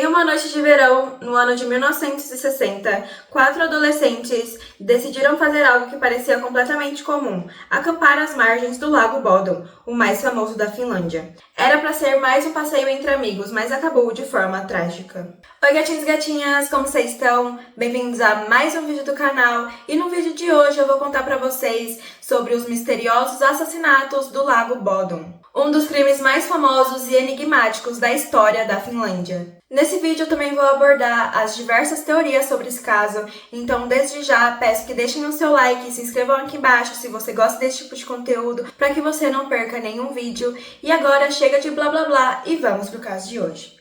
Em uma noite de verão, no ano de 1960, 4 adolescentes decidiram fazer algo que parecia completamente comum: acampar às margens do Lago Bodom, o mais famoso da Finlândia. Era para ser mais um passeio entre amigos, mas acabou de forma trágica. Oi gatinhos e gatinhas, como vocês estão? Bem-vindos a mais um vídeo do canal, e no vídeo de hoje eu vou contar para vocês sobre os misteriosos assassinatos do Lago Bodom, um dos crimes mais famosos e enigmáticos da história da Finlândia. Nesse vídeo eu também vou abordar as diversas teorias sobre esse caso, então desde já peço que deixem o seu like e se inscrevam aqui embaixo se você gosta desse tipo de conteúdo, para que você não perca nenhum vídeo. E agora chega de blá blá blá e vamos pro caso de hoje.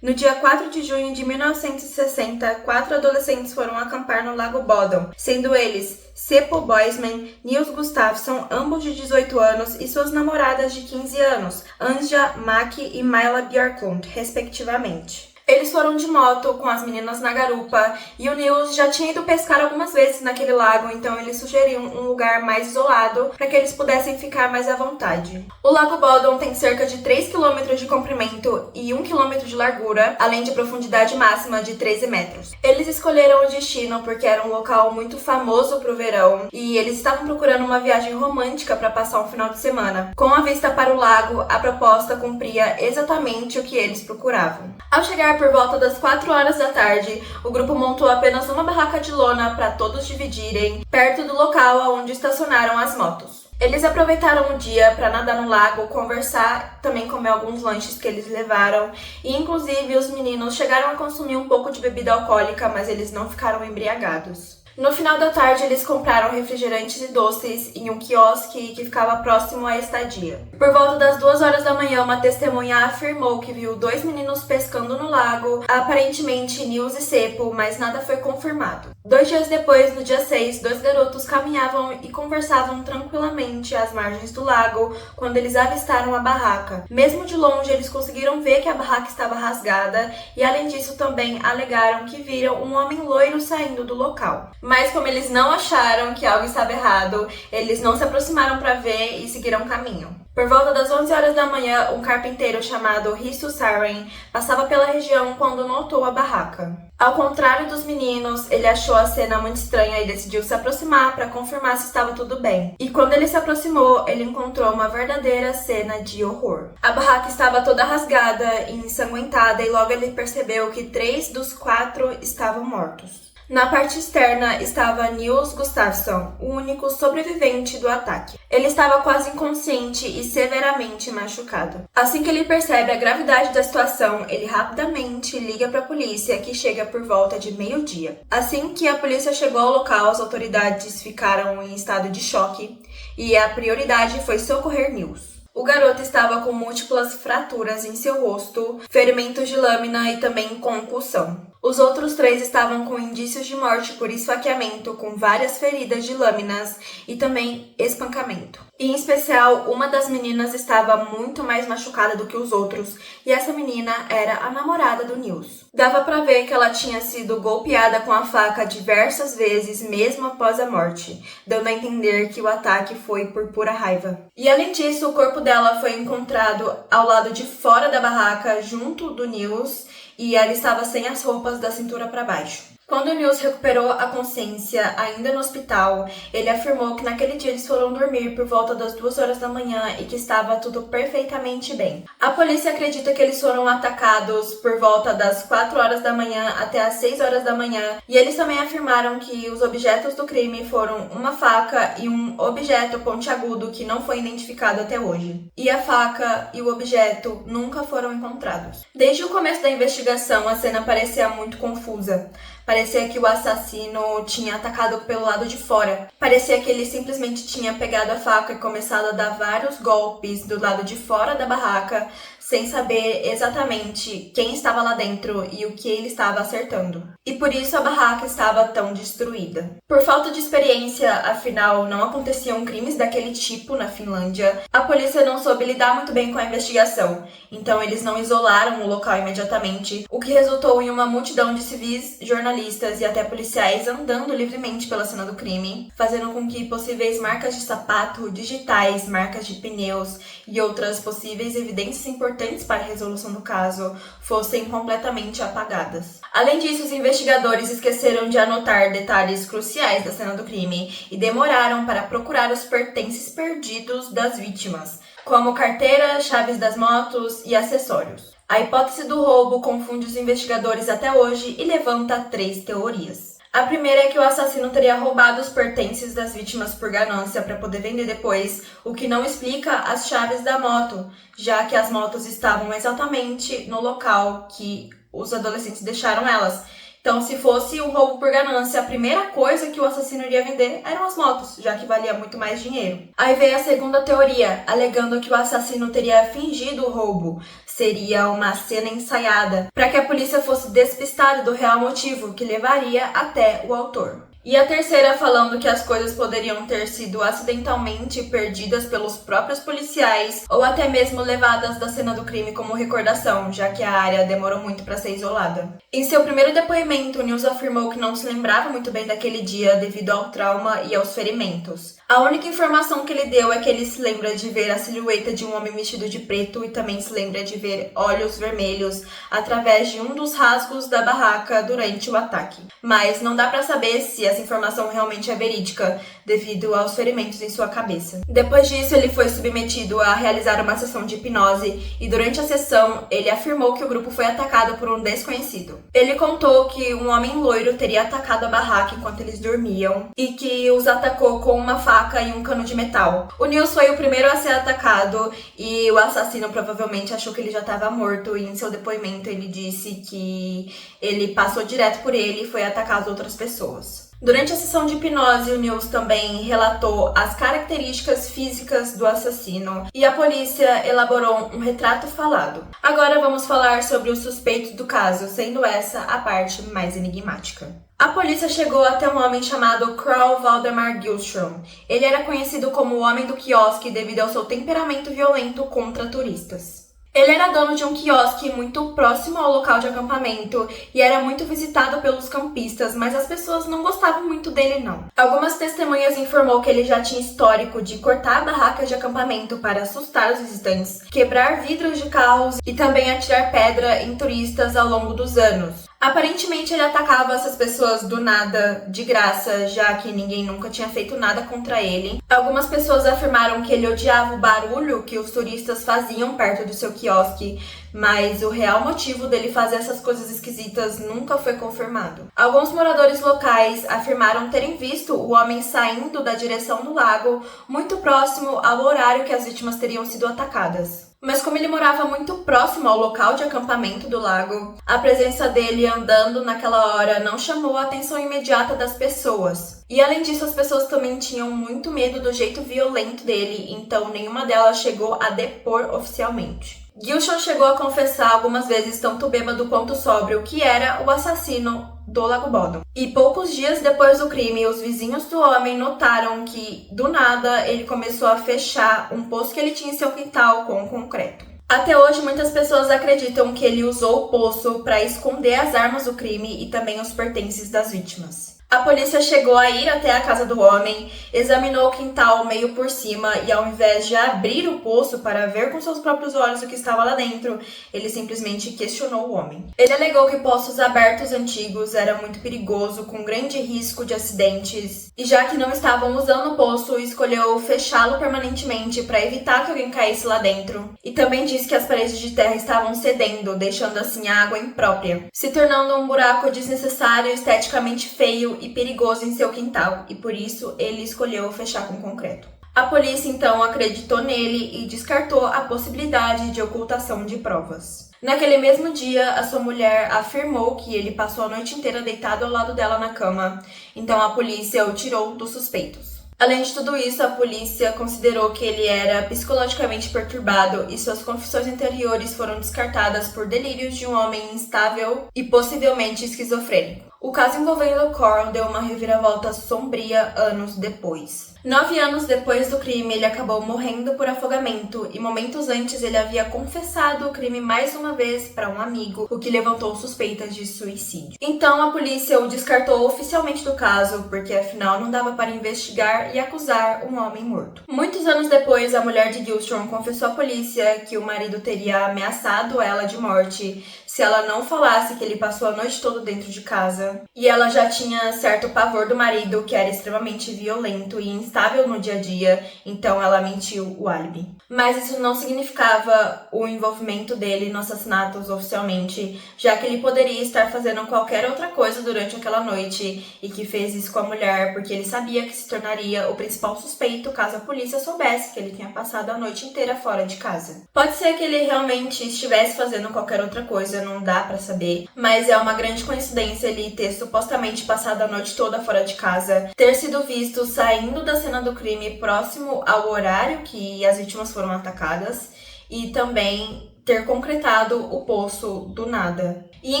No dia 4 de junho de 1960, 4 adolescentes foram acampar no Lago Bodom, sendo eles Seppo Boisman, Nils Gustafsson, ambos de 18 anos, e suas namoradas de 15 anos, Anja Maki e Maila Björklund, respectivamente. Eles foram de moto com as meninas na garupa e o Nils já tinha ido pescar algumas vezes naquele lago, então eles sugeriram um lugar mais isolado para que eles pudessem ficar mais à vontade. O Lago Bodom tem cerca de 3 km de comprimento e 1 km de largura, além de profundidade máxima de 13 metros. Eles escolheram o destino porque era um local muito famoso para o verão e eles estavam procurando uma viagem romântica para passar um final de semana. Com a vista para o lago, a proposta cumpria exatamente o que eles procuravam. Ao chegar por volta das 4 horas da tarde, o grupo montou apenas uma barraca de lona para todos dividirem, perto do local onde estacionaram as motos. Eles aproveitaram o dia para nadar no lago, conversar, também comer alguns lanches que eles levaram, e inclusive os meninos chegaram a consumir um pouco de bebida alcoólica, mas eles não ficaram embriagados. No final da tarde, eles compraram refrigerantes e doces em um quiosque que ficava próximo à estadia. Por volta das 2 horas da manhã, uma testemunha afirmou que viu 2 meninos pescando no lago, aparentemente Nils e Seppo, mas nada foi confirmado. 2 dias depois, no dia 6, 2 garotos caminhavam e conversavam tranquilamente às margens do lago quando eles avistaram a barraca. Mesmo de longe, eles conseguiram ver que a barraca estava rasgada e, além disso, também alegaram que viram um homem loiro saindo do local. Mas como eles não acharam que algo estava errado, eles não se aproximaram para ver e seguiram o caminho. Por volta das 11 horas da manhã, um carpinteiro chamado Risto Saren passava pela região quando notou a barraca. Ao contrário dos meninos, ele achou a cena muito estranha e decidiu se aproximar para confirmar se estava tudo bem. E quando ele se aproximou, ele encontrou uma verdadeira cena de horror. A barraca estava toda rasgada e ensanguentada e logo ele percebeu que 3 dos 4 estavam mortos. Na parte externa estava Nils Gustafsson, o único sobrevivente do ataque. Ele estava quase inconsciente e severamente machucado. Assim que ele percebe a gravidade da situação, ele rapidamente liga para a polícia, que chega por volta de meio-dia. Assim que a polícia chegou ao local, as autoridades ficaram em estado de choque e a prioridade foi socorrer Nils. O garoto estava com múltiplas fraturas em seu rosto, ferimentos de lâmina e também concussão. Os outros 3 estavam com indícios de morte por esfaqueamento, com várias feridas de lâminas e também espancamento. E, em especial, uma das meninas estava muito mais machucada do que os outros, e essa menina era a namorada do Nils. Dava pra ver que ela tinha sido golpeada com a faca diversas vezes, mesmo após a morte, dando a entender que o ataque foi por pura raiva. E, além disso, o corpo dela foi encontrado ao lado de fora da barraca, junto do Nils, e ela estava sem as roupas da cintura para baixo. Quando o Nils recuperou a consciência, ainda no hospital, ele afirmou que naquele dia eles foram dormir por volta das 2 horas da manhã e que estava tudo perfeitamente bem. A polícia acredita que eles foram atacados por volta das 4 horas da manhã até as 6 horas da manhã, e eles também afirmaram que os objetos do crime foram uma faca e um objeto pontiagudo que não foi identificado até hoje. E a faca e o objeto nunca foram encontrados. Desde o começo da investigação, a cena parecia muito confusa. Parecia que o assassino tinha atacado pelo lado de fora. Parecia que ele simplesmente tinha pegado a faca e começado a dar vários golpes do lado de fora da barraca, sem saber exatamente quem estava lá dentro e o que ele estava acertando. E por isso a barraca estava tão destruída. Por falta de experiência, afinal, não aconteciam crimes daquele tipo na Finlândia, a polícia não soube lidar muito bem com a investigação, então eles não isolaram o local imediatamente, o que resultou em uma multidão de civis, jornalistas e até policiais andando livremente pela cena do crime, fazendo com que possíveis marcas de sapato, digitais, marcas de pneus e outras possíveis evidências importantes para a resolução do caso fossem completamente apagadas. Além disso, os investigadores esqueceram de anotar detalhes cruciais da cena do crime e demoraram para procurar os pertences perdidos das vítimas, como carteira, chaves das motos e acessórios. A hipótese do roubo confunde os investigadores até hoje e levanta 3 teorias. A primeira é que o assassino teria roubado os pertences das vítimas por ganância para poder vender depois, o que não explica as chaves da moto, já que as motos estavam exatamente no local que os adolescentes deixaram elas. Então, se fosse um roubo por ganância, a primeira coisa que o assassino iria vender eram as motos, já que valia muito mais dinheiro. Aí veio a segunda teoria, alegando que o assassino teria fingido o roubo. Seria uma cena ensaiada, para que a polícia fosse despistada do real motivo que levaria até o autor. E a terceira falando que as coisas poderiam ter sido acidentalmente perdidas pelos próprios policiais ou até mesmo levadas da cena do crime como recordação, já que a área demorou muito para ser isolada. Em seu primeiro depoimento, Nils afirmou que não se lembrava muito bem daquele dia devido ao trauma e aos ferimentos. A única informação que ele deu é que ele se lembra de ver a silhueta de um homem vestido de preto e também se lembra de ver olhos vermelhos através de um dos rasgos da barraca durante o ataque. Mas não dá para saber se essa informação realmente é verídica, devido aos ferimentos em sua cabeça. Depois disso, ele foi submetido a realizar uma sessão de hipnose e durante a sessão, ele afirmou que o grupo foi atacado por um desconhecido. Ele contou que um homem loiro teria atacado a barraca enquanto eles dormiam e que os atacou com uma faca e um cano de metal. O Nils foi o primeiro a ser atacado e o assassino provavelmente achou que ele já estava morto e em seu depoimento ele disse que ele passou direto por ele e foi atacar as outras pessoas. Durante a sessão de hipnose, o Nils também relatou as características físicas do assassino e a polícia elaborou um retrato falado. Agora vamos falar sobre os suspeitos do caso, sendo essa a parte mais enigmática. A polícia chegou até um homem chamado Carl Valdemar Gillström. Ele era conhecido como o Homem do Quiosque devido ao seu temperamento violento contra turistas. Ele era dono de um quiosque muito próximo ao local de acampamento e era muito visitado pelos campistas, mas as pessoas não gostavam muito dele não. Algumas testemunhas informou que ele já tinha histórico de cortar barracas de acampamento para assustar os visitantes, quebrar vidros de carros e também atirar pedra em turistas ao longo dos anos. Aparentemente ele atacava essas pessoas do nada, de graça, já que ninguém nunca tinha feito nada contra ele. Algumas pessoas afirmaram que ele odiava o barulho que os turistas faziam perto do seu quiosque, mas o real motivo dele fazer essas coisas esquisitas nunca foi confirmado. Alguns moradores locais afirmaram terem visto o homem saindo da direção do lago, muito próximo ao horário que as vítimas teriam sido atacadas. Mas como ele morava muito próximo ao local de acampamento do lago, a presença dele andando naquela hora não chamou a atenção imediata das pessoas. E além disso, as pessoas também tinham muito medo do jeito violento dele, então nenhuma delas chegou a depor oficialmente. Gillström chegou a confessar algumas vezes, tanto bêbado quanto sóbrio, que era o assassino do Lago Bodom. E poucos dias depois do crime, os vizinhos do homem notaram que, do nada, ele começou a fechar um poço que ele tinha em seu quintal com concreto. Até hoje, muitas pessoas acreditam que ele usou o poço para esconder as armas do crime e também os pertences das vítimas. A polícia chegou a ir até a casa do homem, examinou o quintal meio por cima e ao invés de abrir o poço para ver com seus próprios olhos o que estava lá dentro, ele simplesmente questionou o homem. Ele alegou que poços abertos antigos era muito perigoso, com grande risco de acidentes, e já que não estavam usando o poço, escolheu fechá-lo permanentemente para evitar que alguém caísse lá dentro. E também disse que as paredes de terra estavam cedendo, deixando assim a água imprópria, se tornando um buraco desnecessário, esteticamente feio e perigoso em seu quintal, e por isso ele escolheu fechar com concreto. A polícia então acreditou nele e descartou a possibilidade de ocultação de provas. Naquele mesmo dia, a sua mulher afirmou que ele passou a noite inteira deitado ao lado dela na cama, então a polícia o tirou dos suspeitos. Além de tudo isso, a polícia considerou que ele era psicologicamente perturbado e suas confissões anteriores foram descartadas por delírios de um homem instável e possivelmente esquizofrênico. O caso envolvendo Carl deu uma reviravolta sombria anos depois. 9 anos depois do crime, ele acabou morrendo por afogamento e momentos antes ele havia confessado o crime mais uma vez para um amigo, o que levantou suspeitas de suicídio. Então a polícia o descartou oficialmente do caso, porque afinal não dava para investigar e acusar um homem morto. Muitos anos depois, a mulher de Gilstrom confessou à polícia que o marido teria ameaçado ela de morte se ela não falasse que ele passou a noite toda dentro de casa. E ela já tinha certo pavor do marido, que era extremamente violento e instável no dia a dia, então ela mentiu o álibi. Mas isso não significava o envolvimento dele no assassinato oficialmente, já que ele poderia estar fazendo qualquer outra coisa durante aquela noite e que fez isso com a mulher porque ele sabia que se tornaria o principal suspeito caso a polícia soubesse que ele tinha passado a noite inteira fora de casa. Pode ser que ele realmente estivesse fazendo qualquer outra coisa, não dá pra saber, mas é uma grande coincidência ele ter supostamente passado a noite toda fora de casa, ter sido visto saindo da cena do crime próximo ao horário que as vítimas foram atacadas e também ter concretado o poço do nada. E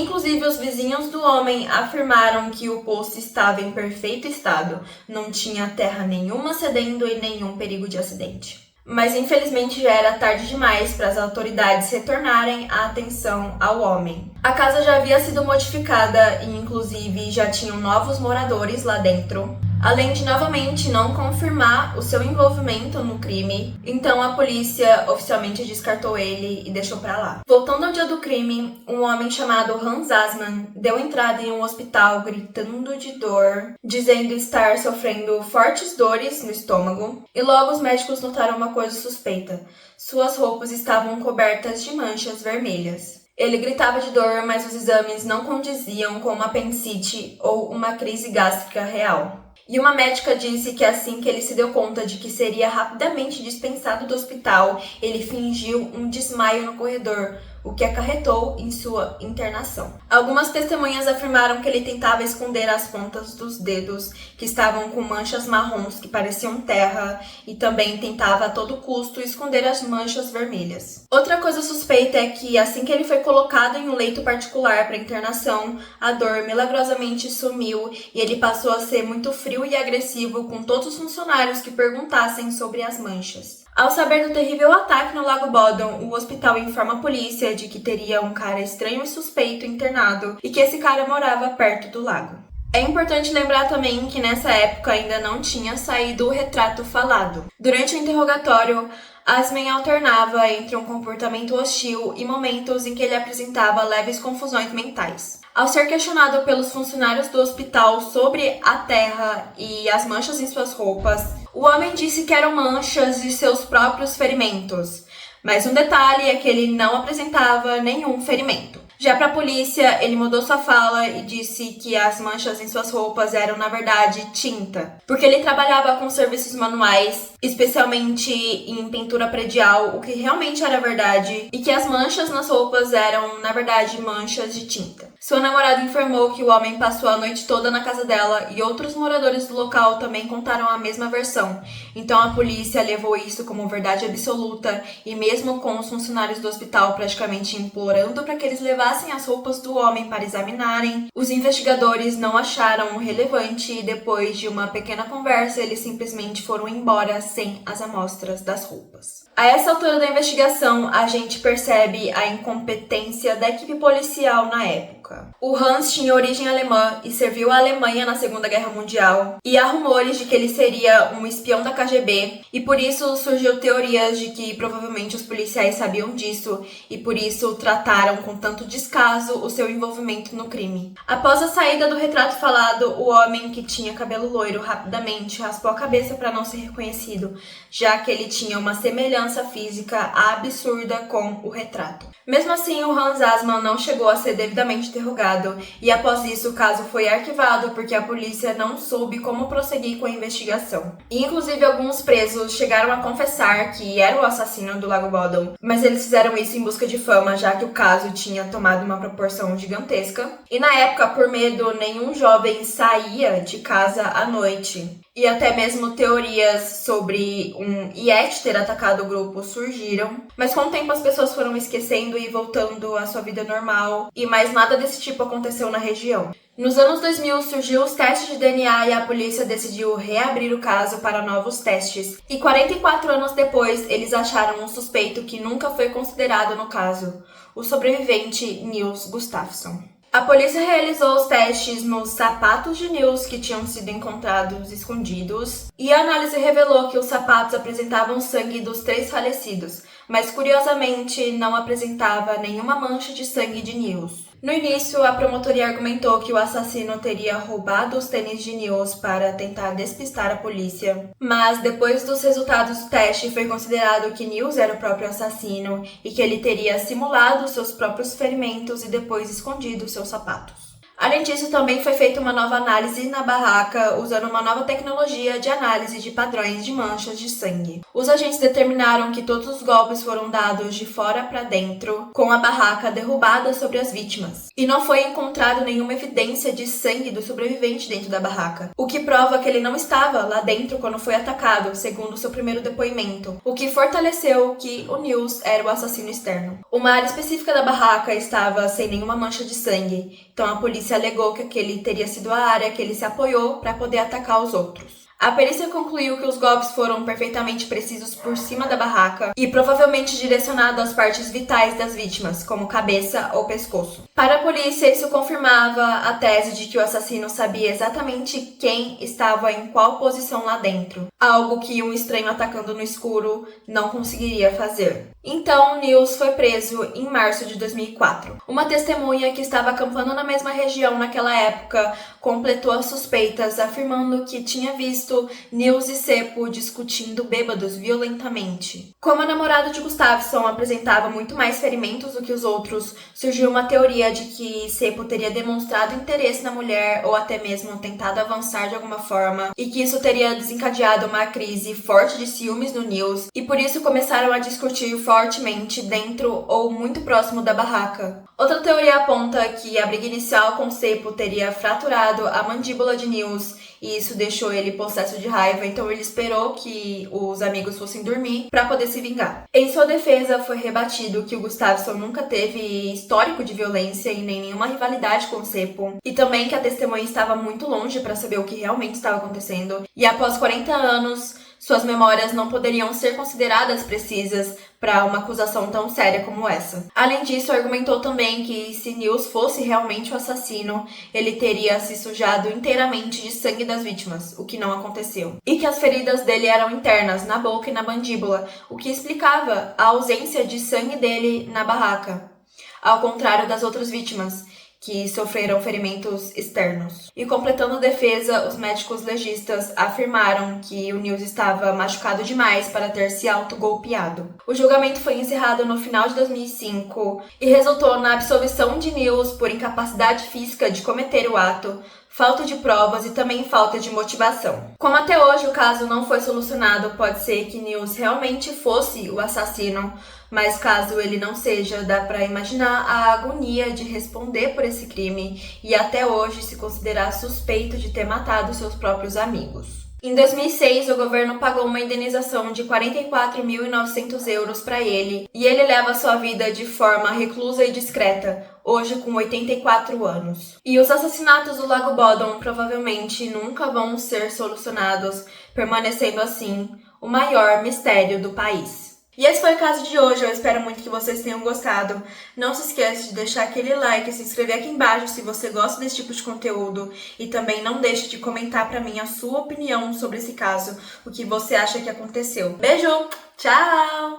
inclusive os vizinhos do homem afirmaram que o poço estava em perfeito estado, não tinha terra nenhuma cedendo e nenhum perigo de acidente. Mas infelizmente já era tarde demais para as autoridades retornarem a atenção ao homem. A casa já havia sido modificada e inclusive já tinham novos moradores lá dentro. Além de novamente não confirmar o seu envolvimento no crime, então a polícia oficialmente descartou ele e deixou pra lá. Voltando ao dia do crime, um homem chamado Hans Assmann deu entrada em um hospital gritando de dor, dizendo estar sofrendo fortes dores no estômago, e logo os médicos notaram uma coisa suspeita: suas roupas estavam cobertas de manchas vermelhas. Ele gritava de dor, mas os exames não condiziam com uma apendicite ou uma crise gástrica real. E uma médica disse que assim que ele se deu conta de que seria rapidamente dispensado do hospital, ele fingiu um desmaio no corredor, o que acarretou em sua internação. Algumas testemunhas afirmaram que ele tentava esconder as pontas dos dedos, que estavam com manchas marrons que pareciam terra, e também tentava a todo custo esconder as manchas vermelhas. Outra coisa suspeita é que assim que ele foi colocado em um leito particular para internação, a dor milagrosamente sumiu e ele passou a ser muito frio e agressivo com todos os funcionários que perguntassem sobre as manchas. Ao saber do terrível ataque no Lago Bodom, o hospital informa a polícia de que teria um cara estranho e suspeito internado e que esse cara morava perto do lago. É importante lembrar também que nessa época ainda não tinha saído o retrato falado. Durante o interrogatório, Assmann alternava entre um comportamento hostil e momentos em que ele apresentava leves confusões mentais. Ao ser questionado pelos funcionários do hospital sobre a terra e as manchas em suas roupas, o homem disse que eram manchas de seus próprios ferimentos, mas um detalhe é que ele não apresentava nenhum ferimento. Já para a polícia, ele mudou sua fala e disse que as manchas em suas roupas eram, na verdade, tinta, porque ele trabalhava com serviços manuais, especialmente em pintura predial, o que realmente era verdade, e que as manchas nas roupas eram, na verdade, manchas de tinta. Sua namorada informou que o homem passou a noite toda na casa dela e outros moradores do local também contaram a mesma versão. Então a polícia levou isso como verdade absoluta e mesmo com os funcionários do hospital praticamente implorando para que eles levassem as roupas do homem para examinarem, os investigadores não acharam relevante e depois de uma pequena conversa eles simplesmente foram embora sem as amostras das roupas. A essa altura da investigação, a gente percebe a incompetência da equipe policial na época. O Hans tinha origem alemã e serviu a Alemanha na Segunda Guerra Mundial, e há rumores de que ele seria um espião da KGB, e por isso surgiu teorias de que provavelmente os policiais sabiam disso e por isso trataram com tanto descaso o seu envolvimento no crime. Após a saída do retrato falado, o homem, que tinha cabelo loiro, rapidamente raspou a cabeça para não ser reconhecido, já que ele tinha uma semelhança física absurda com o retrato. Mesmo assim, o Hans Assmann não chegou a ser devidamente interrogado e após isso o caso foi arquivado porque a polícia não soube como prosseguir com a investigação. E, inclusive, alguns presos chegaram a confessar que era o assassino do Lago Bodom, mas eles fizeram isso em busca de fama, já que o caso tinha tomado uma proporção gigantesca. E na época, por medo, nenhum jovem saía de casa à noite. e até mesmo teorias sobre um Yeti ter atacado o grupo surgiram. Mas com o tempo as pessoas foram esquecendo e voltando à sua vida normal, e mais nada desse tipo aconteceu na região. Nos anos 2000 surgiu os testes de DNA e a polícia decidiu reabrir o caso para novos testes. E 44 anos depois, eles acharam um suspeito que nunca foi considerado no caso, o sobrevivente Nils Gustafsson. A polícia realizou os testes nos sapatos de Nils que tinham sido encontrados escondidos, e a análise revelou que os sapatos apresentavam sangue dos 3 falecidos, mas curiosamente não apresentava nenhuma mancha de sangue de Nils. No início, a promotoria argumentou que o assassino teria roubado os tênis de Nils para tentar despistar a polícia, mas depois dos resultados do teste foi considerado que Nils era o próprio assassino e que ele teria simulado seus próprios ferimentos e depois escondido seus sapatos. Além disso, também foi feita uma nova análise na barraca usando uma nova tecnologia de análise de padrões de manchas de sangue. Os agentes determinaram que todos os golpes foram dados de fora para dentro, com a barraca derrubada sobre as vítimas. E não foi encontrado nenhuma evidência de sangue do sobrevivente dentro da barraca, o que prova que ele não estava lá dentro quando foi atacado, segundo seu primeiro depoimento, o que fortaleceu que o Nils era o assassino externo. Uma área específica da barraca estava sem nenhuma mancha de sangue, então a polícia alegou que aquele teria sido a área que ele se apoiou para poder atacar os outros. A perícia concluiu que os golpes foram perfeitamente precisos por cima da barraca e provavelmente direcionados às partes vitais das vítimas, como cabeça ou pescoço. Para a polícia, isso confirmava a tese de que o assassino sabia exatamente quem estava em qual posição lá dentro, algo que um estranho atacando no escuro não conseguiria fazer. Então, Nils foi preso em março de 2004. Uma testemunha que estava acampando na mesma região naquela época completou as suspeitas, afirmando que tinha visto Nils e Seppo discutindo bêbados violentamente. Como a namorada de Gustafsson apresentava muito mais ferimentos do que os outros, surgiu uma teoria de que Seppo teria demonstrado interesse na mulher ou até mesmo tentado avançar de alguma forma, e que isso teria desencadeado uma crise forte de ciúmes no Nils, e por isso começaram a discutir fortemente dentro ou muito próximo da barraca. Outra teoria aponta que a briga inicial com Seppo teria fraturado a mandíbula de Nils, e isso deixou ele possesso de raiva, então ele esperou que os amigos fossem dormir para poder se vingar. Em sua defesa, foi rebatido que o Gustafsson nunca teve histórico de violência e nem nenhuma rivalidade com o Seppo, e também que a testemunha estava muito longe para saber o que realmente estava acontecendo, e após 40 anos, suas memórias não poderiam ser consideradas precisas para uma acusação tão séria como essa. Além disso, argumentou também que se Nils fosse realmente o assassino, ele teria se sujado inteiramente de sangue das vítimas, o que não aconteceu. E que as feridas dele eram internas, na boca e na mandíbula, o que explicava a ausência de sangue dele na barraca, ao contrário das outras vítimas, que sofreram ferimentos externos. E completando a defesa, os médicos legistas afirmaram que o Nils estava machucado demais para ter se autogolpeado. O julgamento foi encerrado no final de 2005 e resultou na absolvição de Nils por incapacidade física de cometer o ato, falta de provas e também falta de motivação. Como até hoje o caso não foi solucionado, pode ser que Nils realmente fosse o assassino, mas caso ele não seja, dá para imaginar a agonia de responder por esse crime e até hoje se considerar suspeito de ter matado seus próprios amigos. Em 2006, o governo pagou uma indenização de 44.900 euros para ele, e ele leva sua vida de forma reclusa e discreta, hoje com 84 anos. E os assassinatos do Lago Bodom provavelmente nunca vão ser solucionados, permanecendo assim o maior mistério do país. E esse foi o caso de hoje, eu espero muito que vocês tenham gostado. Não se esqueça de deixar aquele like e se inscrever aqui embaixo se você gosta desse tipo de conteúdo. E também não deixe de comentar pra mim a sua opinião sobre esse caso, o que você acha que aconteceu. Beijo, tchau!